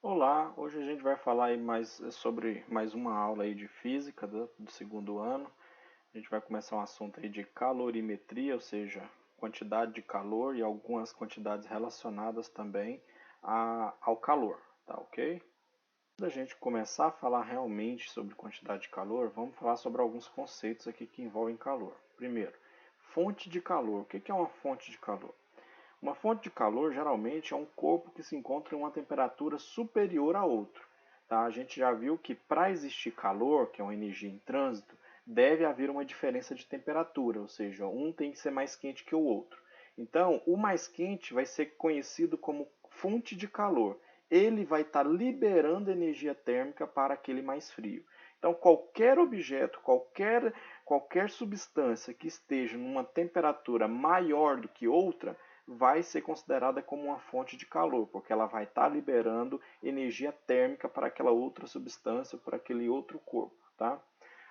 Olá, hoje a gente vai falar aí sobre mais uma aula aí de física do segundo ano. A gente vai começar um assunto aí de calorimetria, ou seja, quantidade de calor e algumas quantidades relacionadas também ao calor, tá ok? Antes da gente começar a falar realmente sobre quantidade de calor, vamos falar sobre alguns conceitos aqui que envolvem calor. Primeiro, fonte de calor. O que é uma fonte de calor? Uma fonte de calor geralmente é um corpo que se encontra em uma temperatura superior a outro. Tá? A gente já viu que para existir calor, que é uma energia em trânsito, deve haver uma diferença de temperatura, ou seja, um tem que ser mais quente que o outro. Então, o mais quente vai ser conhecido como fonte de calor. Ele vai estar liberando energia térmica para aquele mais frio. Então, qualquer objeto, qualquer substância que esteja numa temperatura maior do que outra, vai ser considerada como uma fonte de calor, porque ela vai estar liberando energia térmica para aquela outra substância, para aquele outro corpo, tá?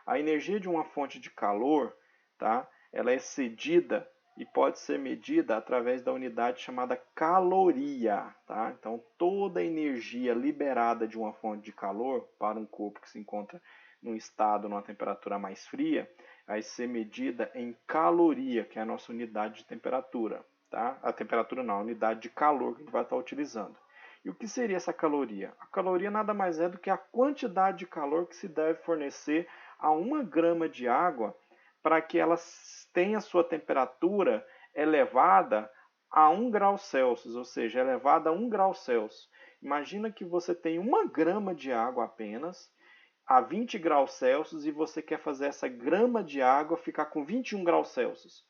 A energia de uma fonte de calor, tá? Ela é cedida e pode ser medida através da unidade chamada caloria, tá? Então, toda a energia liberada de uma fonte de calor para um corpo que se encontra num estado, numa temperatura mais fria, vai ser medida em caloria, que é a nossa unidade de temperatura. Tá? A temperatura não, a unidade de calor que a gente vai estar utilizando. E o que seria essa caloria? A caloria nada mais é do que a quantidade de calor que se deve fornecer a 1 grama de água para que ela tenha sua temperatura elevada a 1 grau Celsius, ou seja, elevada a 1 grau Celsius. Imagina que você tem 1 grama de água apenas a 20 graus Celsius e você quer fazer essa grama de água ficar com 21 graus Celsius.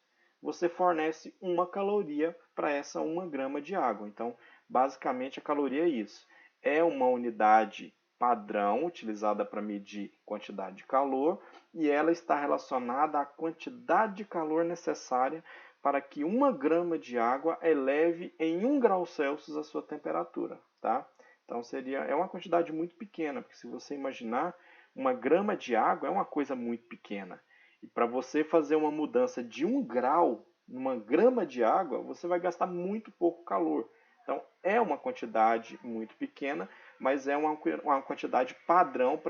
Você fornece 1 caloria para essa 1 grama de água. Então, basicamente, a caloria é isso. É uma unidade padrão utilizada para medir quantidade de calor e ela está relacionada à quantidade de calor necessária para que 1 grama de água eleve em 1 grau Celsius a sua temperatura, tá? Então é uma quantidade muito pequena, porque se você imaginar, 1 grama de água é uma coisa muito pequena. E para você fazer uma mudança de 1 grau numa grama de água, você vai gastar muito pouco calor. Então é uma quantidade muito pequena, mas é uma quantidade padrão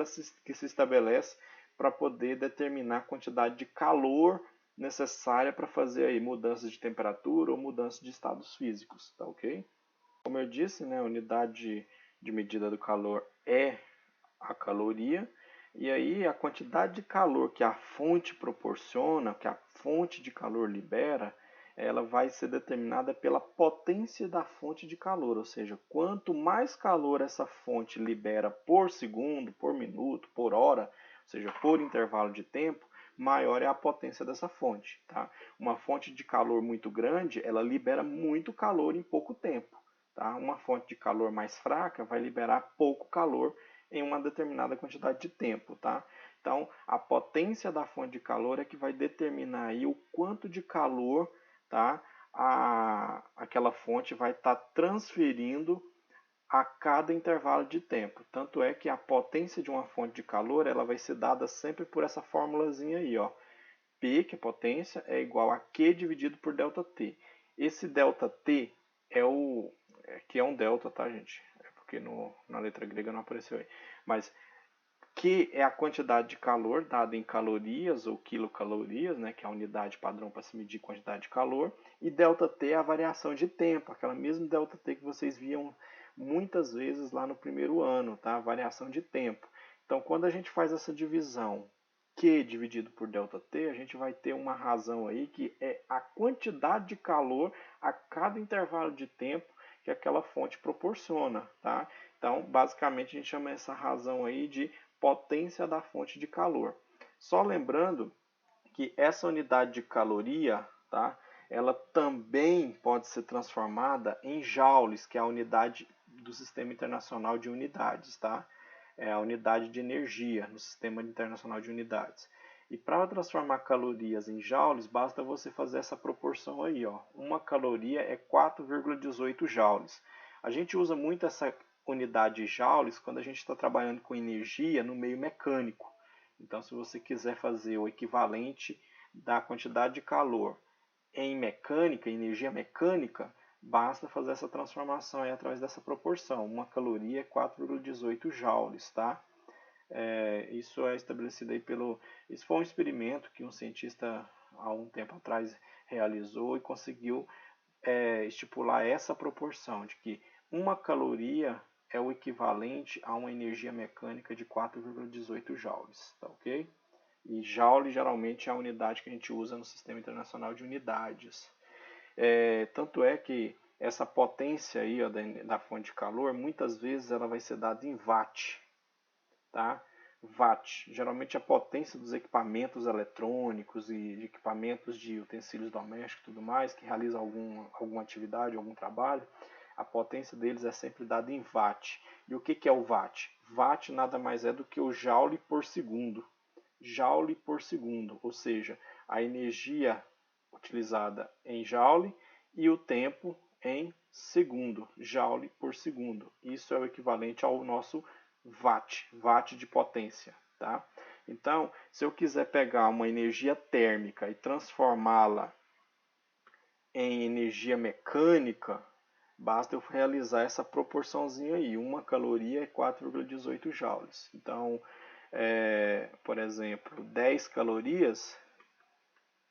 que se estabelece para poder determinar a quantidade de calor necessária para fazer aí mudanças de temperatura ou mudanças de estados físicos, tá ok? Como eu disse, né, a unidade de medida do calor é a caloria, e aí a quantidade de calor que a fonte proporciona, que a fonte de calor libera, ela vai ser determinada pela potência da fonte de calor, ou seja, quanto mais calor essa fonte libera por segundo, por minuto, por hora, ou seja, por intervalo de tempo, maior é a potência dessa fonte. Tá? Uma fonte de calor muito grande, ela libera muito calor em pouco tempo. Tá? Uma fonte de calor mais fraca vai liberar pouco calor em uma determinada quantidade de tempo, tá? Então, a potência da fonte de calor é que vai determinar aí o quanto de calor, tá? Aquela fonte vai estar transferindo a cada intervalo de tempo. Tanto é que a potência de uma fonte de calor, ela vai ser dada sempre por essa formulazinha aí, ó. P, que é potência, é igual a Q dividido por ΔT. Esse ΔT que é um delta, tá, gente? É porque na letra grega não apareceu aí. Mas Q é a quantidade de calor dada em calorias ou quilocalorias, né, que é a unidade padrão para se medir quantidade de calor, e ΔT é a variação de tempo, aquela mesma ΔT que vocês viam muitas vezes lá no primeiro ano, tá? Variação de tempo. Então, quando a gente faz essa divisão Q dividido por ΔT, a gente vai ter uma razão aí que é a quantidade de calor a cada intervalo de tempo que aquela fonte proporciona, tá? Então, basicamente, a gente chama essa razão aí de potência da fonte de calor. Só lembrando que essa unidade de caloria, tá? Ela também pode ser transformada em joules, que é a unidade do Sistema Internacional de Unidades, tá? É a unidade de energia no Sistema Internacional de Unidades. E para transformar calorias em joules, basta você fazer essa proporção aí, ó. 1 caloria é 4,18 joules. A gente usa muito essa unidade de joules quando a gente está trabalhando com energia no meio mecânico. Então, se você quiser fazer o equivalente da quantidade de calor em mecânica, energia mecânica, basta fazer essa transformação aí através dessa proporção. 1 caloria é 4,18 joules, tá? Isso é estabelecido aí pelo... Isso foi um experimento que um cientista há um tempo atrás realizou e conseguiu estipular essa proporção de que 1 caloria é o equivalente a uma energia mecânica de 4,18 joules, tá ok? E joule geralmente é a unidade que a gente usa no Sistema Internacional de Unidades. Tanto é que essa potência aí, ó, da fonte de calor, muitas vezes ela vai ser dada em watt, tá? Watt, geralmente a potência dos equipamentos eletrônicos e de equipamentos de utensílios domésticos e tudo mais, que realizam alguma atividade, algum trabalho, a potência deles é sempre dada em watt. E o que é o watt? Watt nada mais é do que o joule por segundo. Joule por segundo, ou seja, a energia utilizada em joule e o tempo em segundo, joule por segundo. Isso é o equivalente ao nosso watt, watt de potência, tá? Então, se eu quiser pegar uma energia térmica e transformá-la em energia mecânica, basta eu realizar essa proporçãozinha aí. 1 caloria é 4,18 joules. Então, por exemplo, 10 calorias,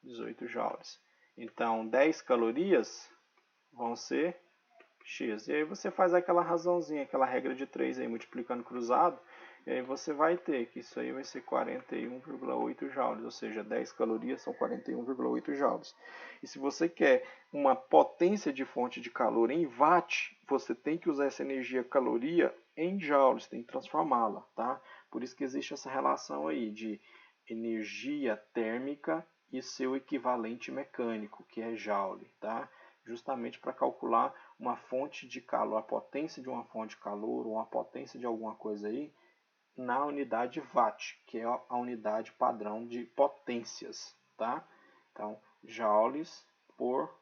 18 joules. Então, 10 calorias vão ser X. E aí você faz aquela razãozinha, aquela regra de 3 aí, multiplicando cruzado, e aí você vai ter que isso aí vai ser 41,8 joules, ou seja, 10 calorias são 41,8 joules. E se você quer uma potência de fonte de calor em watt, você tem que usar essa energia caloria em joules, tem que transformá-la, tá? Por isso que existe essa relação aí de energia térmica e seu equivalente mecânico, que é joule, tá? Justamente para calcular uma fonte de calor, a potência de uma fonte de calor ou a potência de alguma coisa aí na unidade watt, que é a unidade padrão de potências, tá? Então, joules por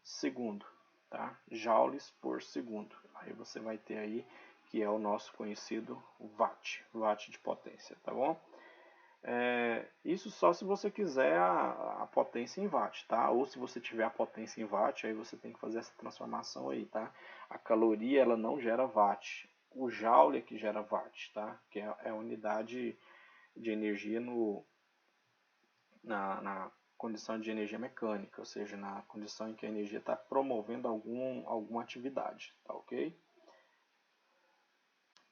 segundo, tá? Joules por segundo. Aí você vai ter aí que é o nosso conhecido watt, watt de potência, tá bom? Isso só se você quiser a potência em watt, tá? Ou se você tiver a potência em watt, aí você tem que fazer essa transformação aí, tá? A caloria, ela não gera watt. O joule é que gera watt, tá? Que é a unidade de energia na condição de energia mecânica, ou seja, na condição em que a energia está promovendo alguma atividade, tá ok?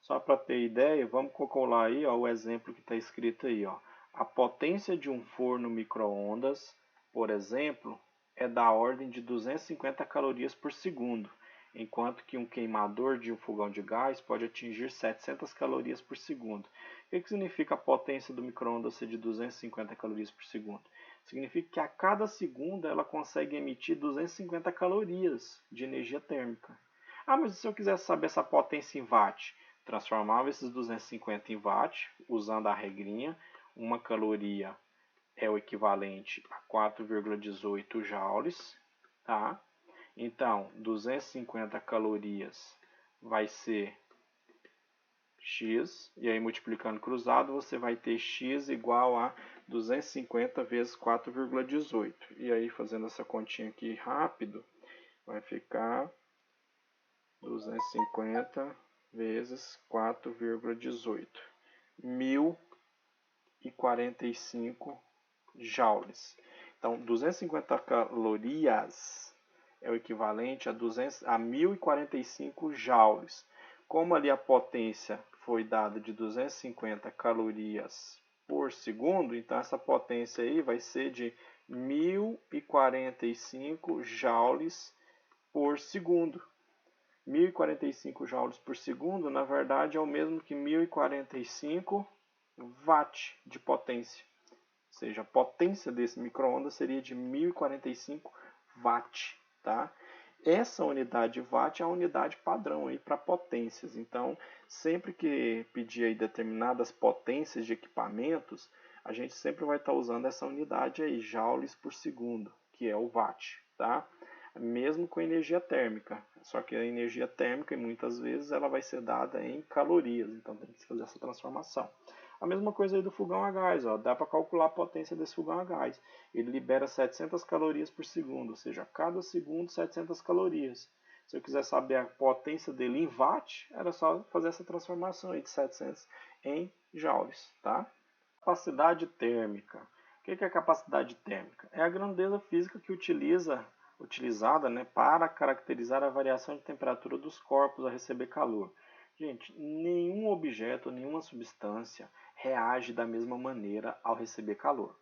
Só para ter ideia, vamos calcular aí ó, o exemplo que está escrito aí. Ó. A potência de um forno micro-ondas, por exemplo, é da ordem de 250 calorias por segundo, enquanto que um queimador de um fogão de gás pode atingir 700 calorias por segundo. O que significa a potência do micro-ondas ser de 250 calorias por segundo? Significa que a cada segundo ela consegue emitir 250 calorias de energia térmica. Ah, mas se eu quiser saber essa potência em watt? Transformava esses 250 em watt, usando a regrinha. 1 caloria é o equivalente a 4,18 joules, tá? Então, 250 calorias vai ser X, e aí multiplicando cruzado, você vai ter X igual a 250 vezes 4,18. E aí, fazendo essa continha aqui rápido, vai ficar 250 vezes 4,18. 1045 joules. Então, 250 calorias é o equivalente a 1045 joules. Como ali a potência foi dada de 250 calorias por segundo, então essa potência aí vai ser de 1045 joules por segundo. 1045 joules por segundo, na verdade, é o mesmo que 1045 watt de potência. Ou seja, a potência desse micro-ondas seria de 1045 watt, tá? Essa unidade watt é a unidade padrão aí para potências. Então, sempre que pedir aí determinadas potências de equipamentos, a gente sempre vai estar usando essa unidade aí, joules por segundo, que é o watt, tá? Mesmo com energia térmica. Só que a energia térmica, muitas vezes, ela vai ser dada em calorias. Então, tem que fazer essa transformação. A mesma coisa aí do fogão a gás, ó, dá para calcular a potência desse fogão a gás. Ele libera 700 calorias por segundo, ou seja, a cada segundo 700 calorias. Se eu quiser saber a potência dele em watt, era só fazer essa transformação aí de 700 em joules, tá? Capacidade térmica. O que é a capacidade térmica? É a grandeza física que utilizada, né, para caracterizar a variação de temperatura dos corpos a receber calor. Gente, nenhum objeto, nenhuma substância reage da mesma maneira ao receber calor.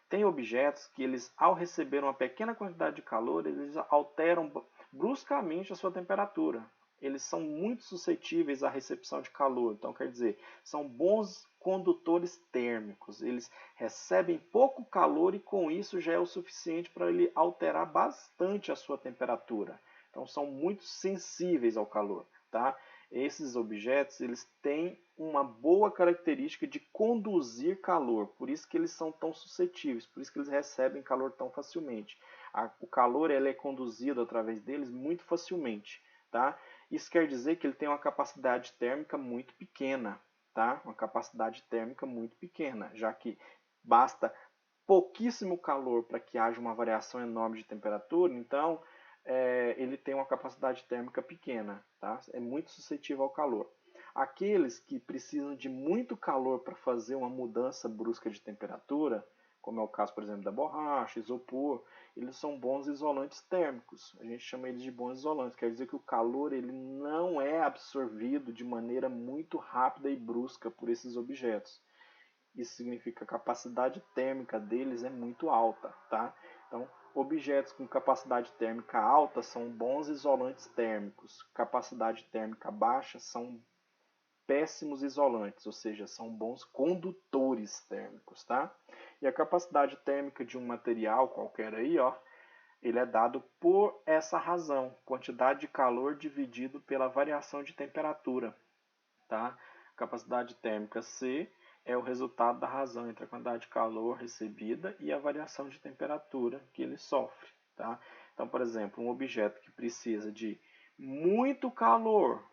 Tem objetos que eles, ao receber uma pequena quantidade de calor, eles alteram bruscamente a sua temperatura. Eles são muito suscetíveis à recepção de calor. Então, quer dizer, são bons condutores térmicos. Eles recebem pouco calor e com isso já é o suficiente para ele alterar bastante a sua temperatura. Então, são muito sensíveis ao calor, tá? Esses objetos, eles têm uma boa característica de conduzir calor, por isso que eles são tão suscetíveis, por isso que eles recebem calor tão facilmente. O calor ele é conduzido através deles muito facilmente, tá? Isso quer dizer que ele tem uma capacidade térmica muito pequena, tá? Uma capacidade térmica muito pequena, já que basta pouquíssimo calor para que haja uma variação enorme de temperatura, então ele tem uma capacidade térmica pequena, tá? É muito suscetível ao calor. Aqueles que precisam de muito calor para fazer uma mudança brusca de temperatura, como é o caso, por exemplo, da borracha, isopor, eles são bons isolantes térmicos. A gente chama eles de bons isolantes, quer dizer que o calor ele não é absorvido de maneira muito rápida e brusca por esses objetos. Isso significa que a capacidade térmica deles é muito alta, tá? Então, objetos com capacidade térmica alta são bons isolantes térmicos. Capacidade térmica baixa são péssimos isolantes, ou seja, são bons condutores térmicos, tá? E a capacidade térmica de um material qualquer aí, ó, ele é dado por essa razão, quantidade de calor dividido pela variação de temperatura, tá? Capacidade térmica C é o resultado da razão entre a quantidade de calor recebida e a variação de temperatura que ele sofre, tá? Então, por exemplo, um objeto que precisa de muito calor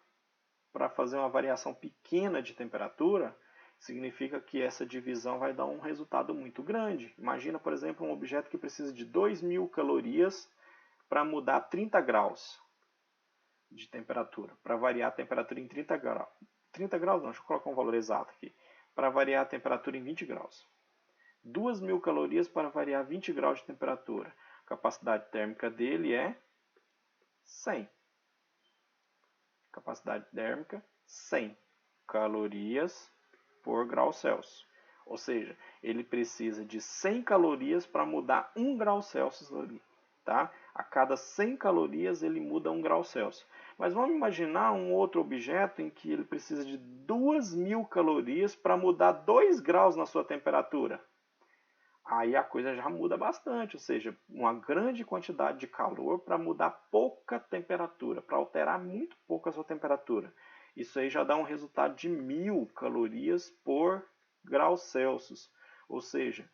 para fazer uma variação pequena de temperatura, significa que essa divisão vai dar um resultado muito grande. Imagina, por exemplo, um objeto que precisa de 2.000 calorias para mudar 30 graus de temperatura, para variar a temperatura em 30 graus. 30 graus não, deixa eu colocar um valor exato aqui. Para variar a temperatura em 20 graus. 2.000 calorias para variar 20 graus de temperatura. A capacidade térmica dele é 100. Capacidade térmica 100 calorias por grau Celsius. Ou seja, ele precisa de 100 calorias para mudar 1 grau Celsius ali. Tá? A cada 100 calorias ele muda 1 grau Celsius. Mas vamos imaginar um outro objeto em que ele precisa de 2.000 calorias para mudar 2 graus na sua temperatura. Aí a coisa já muda bastante, ou seja, uma grande quantidade de calor para mudar pouca temperatura, para alterar muito pouco a sua temperatura. Isso aí já dá um resultado de 1.000 calorias por grau Celsius, ou seja,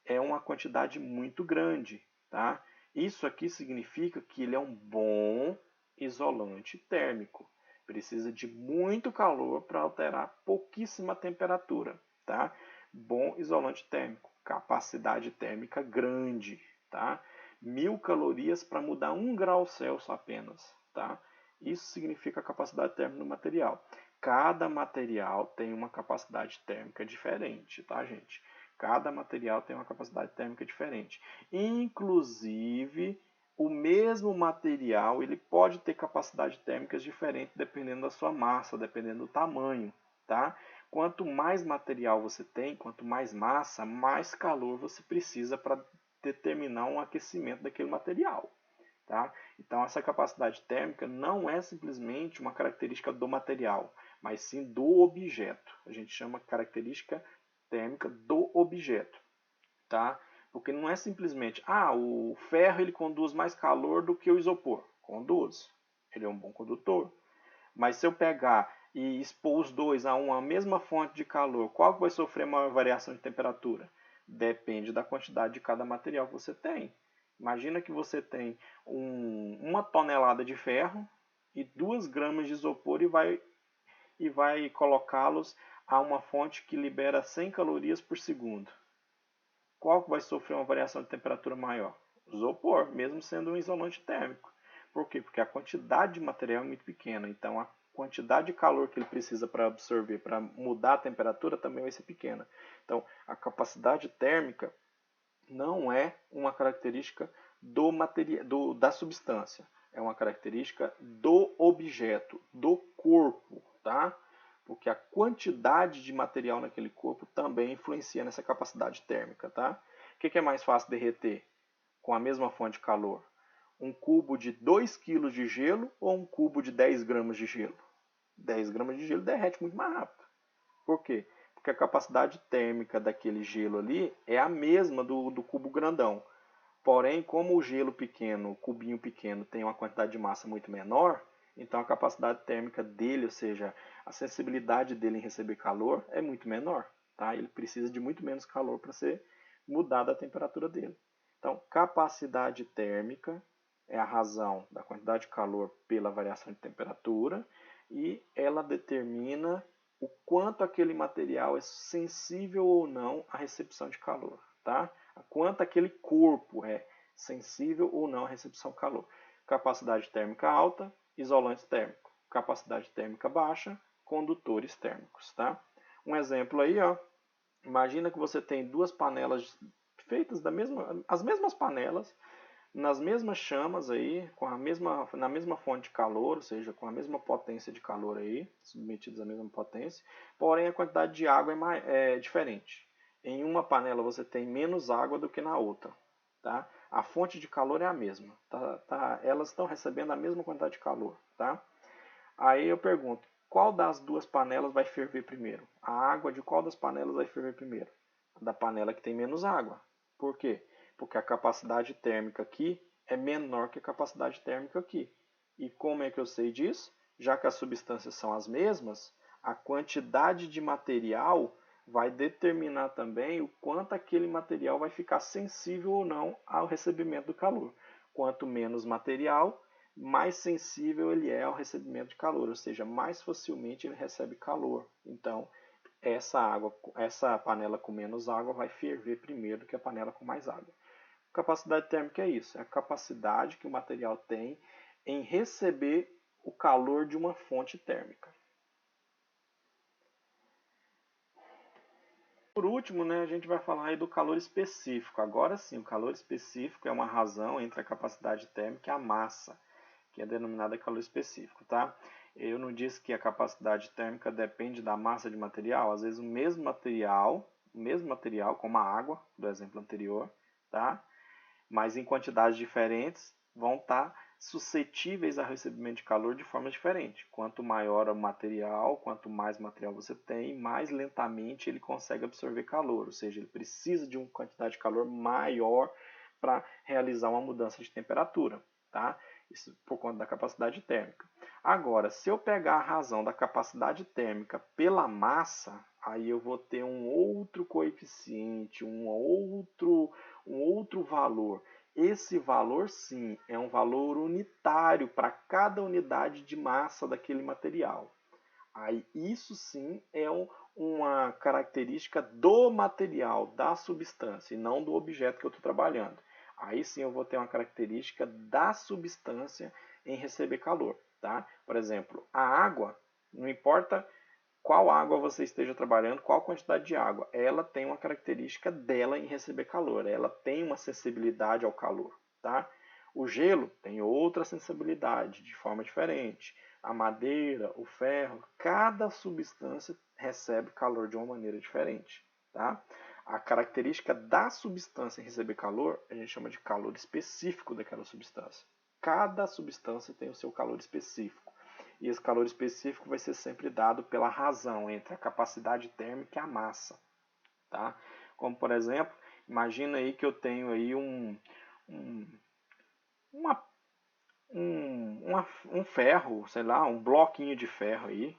é uma quantidade muito grande, tá? Isso aqui significa que ele é um bom isolante térmico. Precisa de muito calor para alterar pouquíssima temperatura, tá? Bom isolante térmico, capacidade térmica grande, tá? 1.000 calorias para mudar 1 grau Celsius apenas, tá? Isso significa a capacidade térmica do material. Cada material tem uma capacidade térmica diferente, tá, gente? Cada material tem uma capacidade térmica diferente. Inclusive, o mesmo material ele pode ter capacidades térmicas diferentes dependendo da sua massa, dependendo do tamanho, tá? Quanto mais material você tem, quanto mais massa, mais calor você precisa para determinar um aquecimento daquele material, tá? Então, essa capacidade térmica não é simplesmente uma característica do material, mas sim do objeto. A gente chama característica térmica do objeto, tá? Porque não é simplesmente, o ferro ele conduz mais calor do que o isopor. Conduz. Ele é um bom condutor. Mas se eu pegar e expor os dois a uma mesma fonte de calor, qual vai sofrer maior variação de temperatura? Depende da quantidade de cada material que você tem. Imagina que você tem 1 tonelada de ferro e 2 gramas de isopor e vai colocá-los a uma fonte que libera 100 calorias por segundo. Qual vai sofrer uma variação de temperatura maior? O isopor, mesmo sendo um isolante térmico. Por quê? Porque a quantidade de material é muito pequena, então a quantidade de calor que ele precisa para absorver, para mudar a temperatura, também vai ser pequena. Então, a capacidade térmica não é uma característica da substância, é uma característica do objeto, do corpo, tá? Porque a quantidade de material naquele corpo também influencia nessa capacidade térmica, tá? O que é mais fácil derreter com a mesma fonte de calor? Um cubo de 2 kg de gelo ou um cubo de 10 gramas de gelo? 10 gramas de gelo derrete muito mais rápido. Por quê? Porque a capacidade térmica daquele gelo ali é a mesma do cubo grandão. Porém, como o gelo pequeno, o cubinho pequeno, tem uma quantidade de massa muito menor, então a capacidade térmica dele, ou seja, a sensibilidade dele em receber calor, é muito menor. Tá? Ele precisa de muito menos calor para ser mudada a temperatura dele. Então, capacidade térmica é a razão da quantidade de calor pela variação de temperatura e ela determina o quanto aquele material é sensível ou não à recepção de calor, tá? Quanto aquele corpo é sensível ou não à recepção de calor. Capacidade térmica alta, isolante térmico. Capacidade térmica baixa, condutores térmicos, tá? Um exemplo aí, ó. Imagina que você tem duas panelas feitas as mesmas panelas, nas mesmas chamas aí, na mesma fonte de calor, ou seja, com a mesma potência de calor aí, submetidos à mesma potência, porém a quantidade de água é diferente. Em uma panela você tem menos água do que na outra, tá? A fonte de calor é a mesma, elas estão recebendo a mesma quantidade de calor, tá? Aí eu pergunto, qual das duas panelas vai ferver primeiro? A água de qual das panelas vai ferver primeiro? Da panela que tem menos água. Por quê? Porque a capacidade térmica aqui é menor que a capacidade térmica aqui. E como é que eu sei disso? Já que as substâncias são as mesmas, a quantidade de material vai determinar também o quanto aquele material vai ficar sensível ou não ao recebimento do calor. Quanto menos material, mais sensível ele é ao recebimento de calor, ou seja, mais facilmente ele recebe calor. Então, essa panela com menos água vai ferver primeiro do que a panela com mais água. Capacidade térmica é isso, é a capacidade que o material tem em receber o calor de uma fonte térmica. Por último, né, a gente vai falar aí do calor específico. Agora sim, o calor específico é uma razão entre a capacidade térmica e a massa, que é denominada calor específico, tá? Eu não disse que a capacidade térmica depende da massa de material. Às vezes o mesmo material, como a água, do exemplo anterior, tá? Mas em quantidades diferentes, vão estar suscetíveis a recebimento de calor de forma diferente. Quanto maior o material, quanto mais material você tem, mais lentamente ele consegue absorver calor, ou seja, ele precisa de uma quantidade de calor maior para realizar uma mudança de temperatura, tá? Isso por conta da capacidade térmica. Agora, se eu pegar a razão da capacidade térmica pela massa, aí eu vou ter um outro coeficiente, um outro valor. Esse valor, sim, é um valor unitário para cada unidade de massa daquele material. Aí, isso sim é uma característica do material, da substância, e não do objeto que eu estou trabalhando. Aí sim eu vou ter uma característica da substância em receber calor. Tá? Por exemplo, a água, não importa qual água você esteja trabalhando, qual quantidade de água, ela tem uma característica dela em receber calor, ela tem uma sensibilidade ao calor. Tá? O gelo tem outra sensibilidade, de forma diferente. A madeira, o ferro, cada substância recebe calor de uma maneira diferente. Tá? A característica da substância em receber calor, a gente chama de calor específico daquela substância. Cada substância tem o seu calor específico. E esse calor específico vai ser sempre dado pela razão entre a capacidade térmica e a massa. Tá? Como, por exemplo, imagina aí que eu tenho aí um ferro, sei lá, um bloquinho de ferro aí,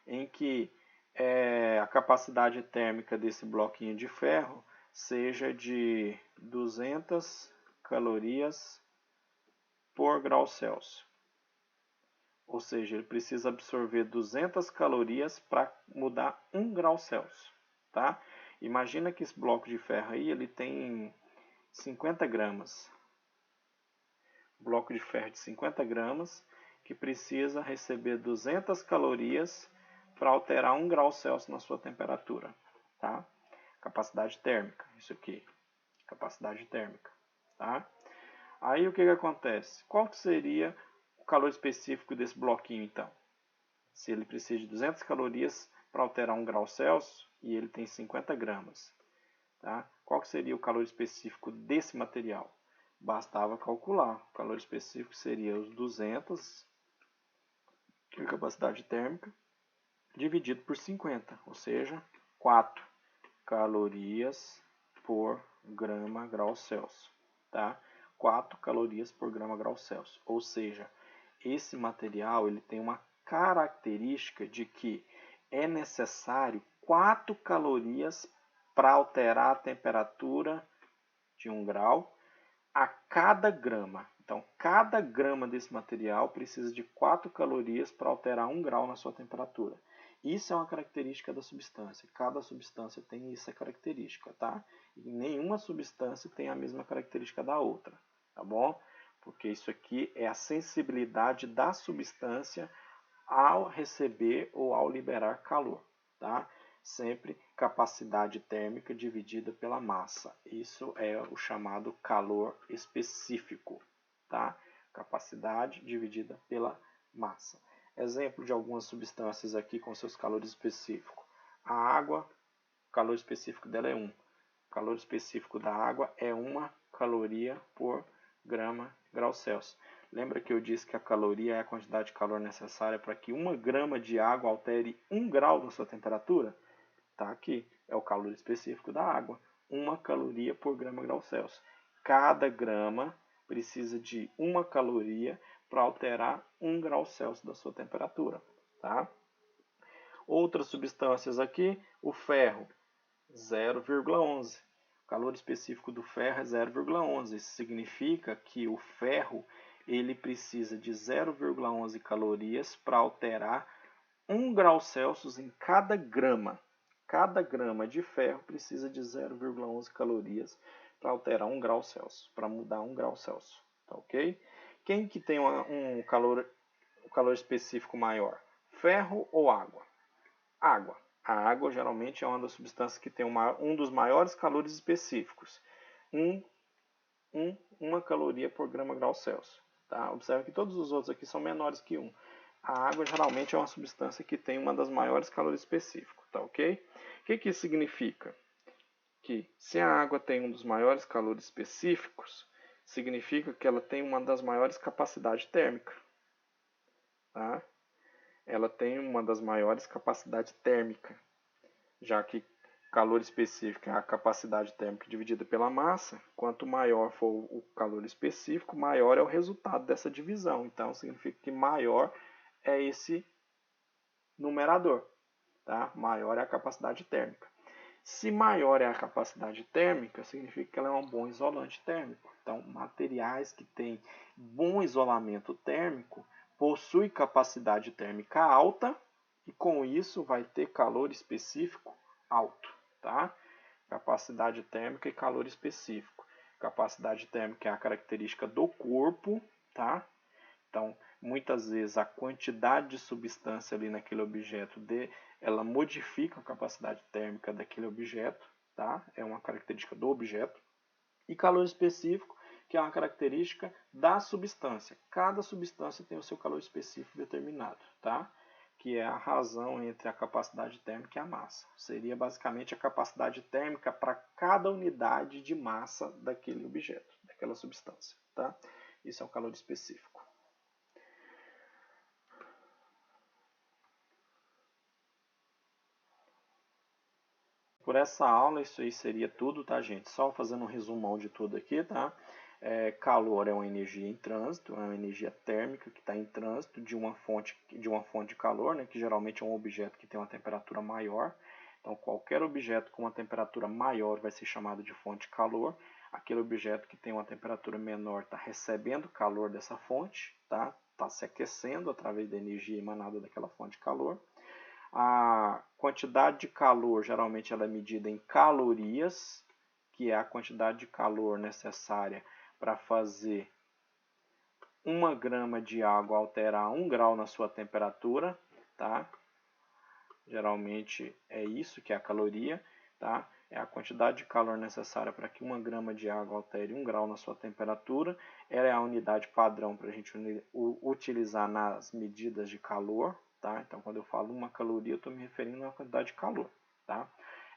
em que a capacidade térmica desse bloquinho de ferro seja de 200 calorias por grau Celsius. Ou seja, ele precisa absorver 200 calorias para mudar 1 grau Celsius. Tá? Imagina que esse bloco de ferro aí ele tem 50 gramas. Bloco de ferro de 50 gramas que precisa receber 200 calorias para alterar 1 grau Celsius na sua temperatura. Tá? Capacidade térmica, isso aqui. Capacidade térmica. Tá? Aí o que acontece? Qual que seria o calor específico desse bloquinho então? Se ele precisa de 200 calorias para alterar 1 grau Celsius e ele tem 50 gramas. Tá? Qual que seria o calor específico desse material? Bastava calcular. O calor específico seria os 200, que é a capacidade térmica, dividido por 50, ou seja, 4 calorias por grama grau Celsius. Tá? 4 calorias por grama grau Celsius. Ou seja, esse material ele tem uma característica de que é necessário 4 calorias para alterar a temperatura de 1 grau a cada grama. Então, cada grama desse material precisa de 4 calorias para alterar 1 grau na sua temperatura. Isso é uma característica da substância. Cada substância tem essa característica, tá? E nenhuma substância tem a mesma característica da outra, tá bom? Porque isso aqui é a sensibilidade da substância ao receber ou ao liberar calor, tá? Sempre capacidade térmica dividida pela massa. Isso é o chamado calor específico, tá? Capacidade dividida pela massa. Exemplo de algumas substâncias aqui com seus calores específicos. A água, o calor específico dela é 1. O calor específico da água é 1 caloria por grama grau Celsius. Lembra que eu disse que a caloria é a quantidade de calor necessária para que 1 grama de água altere 1 grau na sua temperatura? Tá aqui, é o calor específico da água. 1 caloria por grama grau Celsius. Cada grama precisa de 1 caloria para alterar 1 grau Celsius da sua temperatura. Tá? Outras substâncias aqui, o ferro, 0,11. O calor específico do ferro é 0,11. Isso significa que o ferro ele precisa de 0,11 calorias para alterar 1 grau Celsius em cada grama. Cada grama de ferro precisa de 0,11 calorias para alterar 1 grau Celsius, para mudar 1 grau Celsius. Tá ok? Quem que tem um calor específico maior? Ferro ou água? Água. A água geralmente é uma das substâncias que tem um dos maiores calores específicos. 1 caloria por grama grau Celsius. Tá? Observe que todos os outros aqui são menores que 1. A água geralmente é uma substância que tem uma das maiores calores específicos. Tá ok? O que isso significa? Que se a água tem um dos maiores calores específicos, significa que ela tem uma das maiores capacidades térmicas. Tá? Ela tem uma das maiores capacidades térmicas, já que calor específico é a capacidade térmica dividida pela massa. Quanto maior for o calor específico, maior é o resultado dessa divisão. Então, significa que maior é esse numerador. Tá? Maior é a capacidade térmica. Se maior é a capacidade térmica, significa que ela é um bom isolante térmico. Então, materiais que têm bom isolamento térmico possuem capacidade térmica alta e com isso vai ter calor específico alto. Tá? Capacidade térmica e calor específico. Capacidade térmica é a característica do corpo, tá? Então, muitas vezes a quantidade de substância ali naquele objeto ela modifica a capacidade térmica daquele objeto, tá? É uma característica do objeto. E calor específico, que é uma característica da substância. Cada substância tem o seu calor específico determinado, tá? Que é a razão entre a capacidade térmica e a massa. Seria basicamente a capacidade térmica para cada unidade de massa daquele objeto, daquela substância, tá? Isso é um calor específico. Por essa aula, isso aí seria tudo, tá, gente? Só fazendo um resumão de tudo aqui, tá? Calor é uma energia em trânsito, é uma energia térmica que está em trânsito de uma fonte de calor, né, que geralmente é um objeto que tem uma temperatura maior. Então, qualquer objeto com uma temperatura maior vai ser chamado de fonte de calor. Aquele objeto que tem uma temperatura menor está recebendo calor dessa fonte, tá? está se aquecendo através da energia emanada daquela fonte de calor. A quantidade de calor, geralmente ela é medida em calorias, que é a quantidade de calor necessária para fazer 1 grama de água alterar 1 grau na sua temperatura, tá? Geralmente é isso que é a caloria, tá? É a quantidade de calor necessária para que 1 grama de água altere 1 grau na sua temperatura. Ela é a unidade padrão para a gente utilizar nas medidas de calor, tá? Então, quando eu falo 1 caloria, eu estou me referindo à quantidade de calor, tá?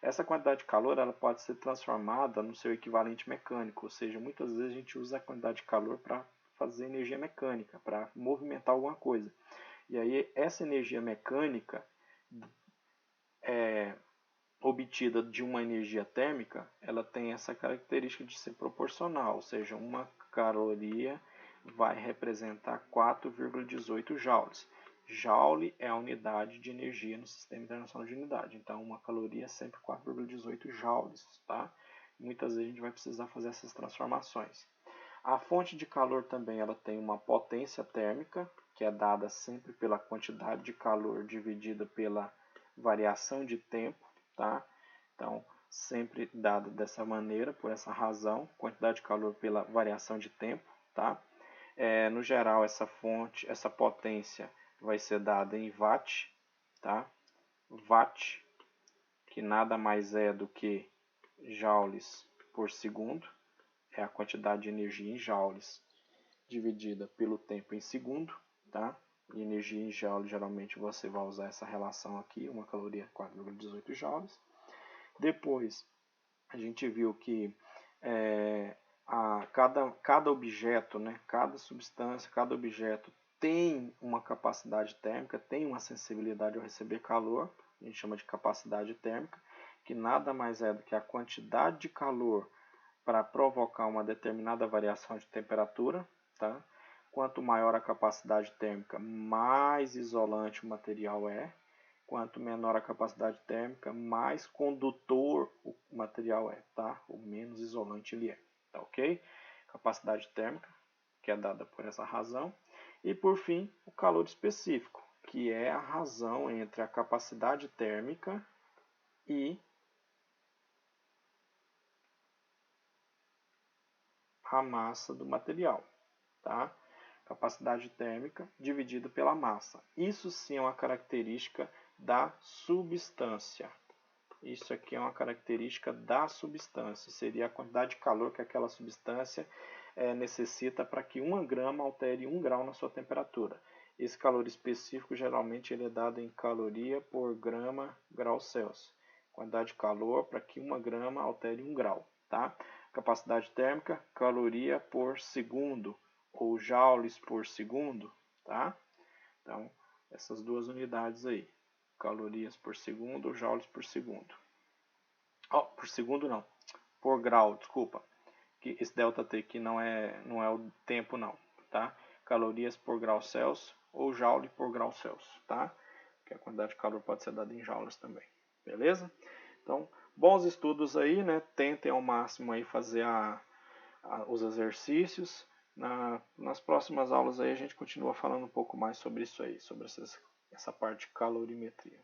Essa quantidade de calor ela pode ser transformada no seu equivalente mecânico, ou seja, muitas vezes a gente usa a quantidade de calor para fazer energia mecânica, para movimentar alguma coisa. E aí, essa energia mecânica obtida de uma energia térmica, ela tem essa característica de ser proporcional, ou seja, 1 caloria vai representar 4,18 joules. Joule é a unidade de energia no Sistema Internacional de Unidade, então 1 caloria é sempre 4,18 joules, tá? Muitas vezes a gente vai precisar fazer essas transformações. A fonte de calor também ela tem uma potência térmica, que é dada sempre pela quantidade de calor dividida pela variação de tempo, tá? Então, sempre dada dessa maneira, por essa razão, quantidade de calor pela variação de tempo, tá? No geral, essa potência vai ser dada em watt, tá? Watt, que nada mais é do que joules por segundo, é a quantidade de energia em joules dividida pelo tempo em segundo, tá? E energia em joules, geralmente você vai usar essa relação aqui, 1 caloria 4,18 joules. Depois, a gente viu que cada objeto, né, cada substância, cada objeto tem uma capacidade térmica, tem uma sensibilidade ao receber calor, a gente chama de capacidade térmica, que nada mais é do que a quantidade de calor para provocar uma determinada variação de temperatura, tá? Quanto maior a capacidade térmica, mais isolante o material é. Quanto menor a capacidade térmica, mais condutor o material é, tá? Ou menos isolante ele é, tá ok? Capacidade térmica, que é dada por essa razão. E por fim, o calor específico, que é a razão entre a capacidade térmica e a massa do material, tá? Capacidade térmica dividida pela massa. Isso sim é uma característica da substância. Isso aqui é uma característica da substância. Seria a quantidade de calor que aquela substância necessita para que 1 grama altere 1 grau na sua temperatura. Esse calor específico geralmente ele é dado em caloria por grama grau Celsius. Quantidade de calor para que 1 grama altere 1 grau, tá? Capacidade térmica, caloria por segundo, ou joules por segundo, tá? Então, essas duas unidades aí, calorias por segundo ou joules por segundo. Por segundo não, por grau, desculpa. Que esse ΔT aqui não é o tempo não, tá? Calorias por grau Celsius ou joule por grau Celsius, tá? Que a quantidade de calor pode ser dada em joules também, beleza? Então, bons estudos aí, né? Tentem ao máximo aí fazer os exercícios. Nas próximas aulas aí a gente continua falando um pouco mais sobre isso aí, sobre essa parte de calorimetria.